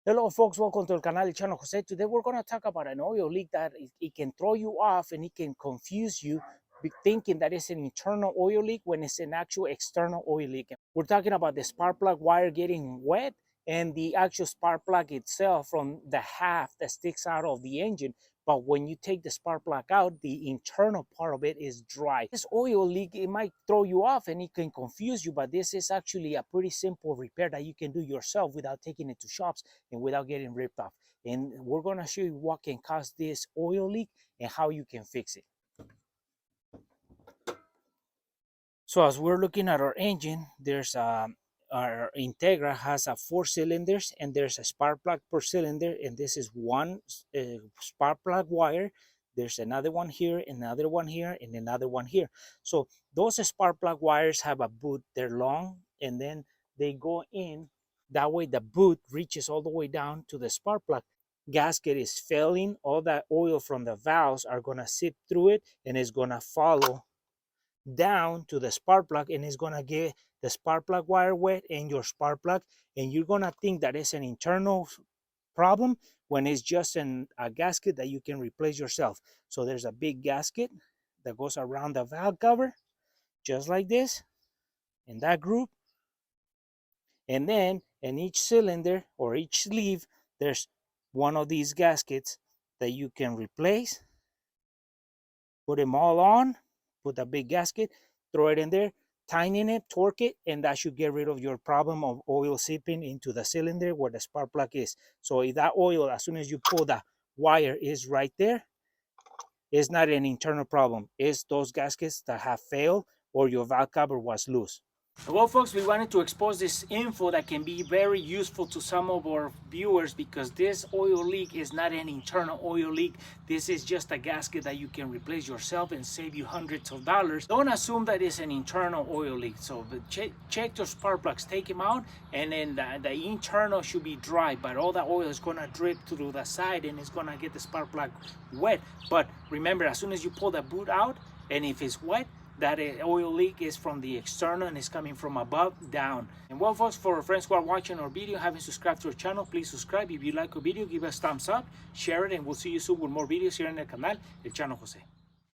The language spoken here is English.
Hello folks, welcome to the canal El Chano Jose. Today we're going to talk about an oil leak that it can throw you off and it can confuse you thinking that it's an internal oil leak when it's an actual external oil leak. We're talking about the spark plug wire getting wet and the actual spark plug itself from the half that sticks out of the engine. But when you take the spark plug out, the internal part of it is dry. This oil leak, it might throw you off and it can confuse you, but this is actually a pretty simple repair that you can do yourself without taking it to shops and without getting ripped off. And we're gonna show you what can cause this oil leak and how you can fix it. So as we're looking at our engine, there's our Integra has 4 cylinders and there's a spark plug per cylinder, and this is one spark plug wire. There's another one here, another one here, and another one here. So those spark plug wires have a boot. They're long and then they go in. That way the boot reaches all the way down to the spark plug. Gasket is failing. All that oil from the valves are gonna seep through it and it's gonna follow down to the spark plug, and it's gonna get the spark plug wire wet and your spark plug, and you're gonna think that it's an internal problem when it's just a gasket that you can replace yourself. So there's a big gasket that goes around the valve cover, just like this, in that group. And then in each cylinder or each sleeve, there's one of these gaskets that you can replace. Put them all on, put a big gasket, throw it in there, tighten it, torque it, and that should get rid of your problem of oil seeping into the cylinder where the spark plug is. So if that oil, as soon as you pull the wire, is right there, it's not an internal problem. It's those gaskets that have failed or your valve cover was loose. Well, folks, we wanted to expose this info that can be very useful to some of our viewers, because this oil leak is not an internal oil leak. This is just a gasket that you can replace yourself and save you hundreds of dollars. Don't assume that it's an internal oil leak. So check your spark plugs, take them out, and then the internal should be dry, but all the oil is gonna drip through the side and it's gonna get the spark plug wet. But remember, as soon as you pull the boot out, and if it's wet, that oil leak is from the external and is coming from above down. And well, folks, for our friends who are watching our video, haven't subscribed to our channel, please subscribe. If you like our video, give us thumbs up, share it, and we'll see you soon with more videos here in the canal El Chano Jose.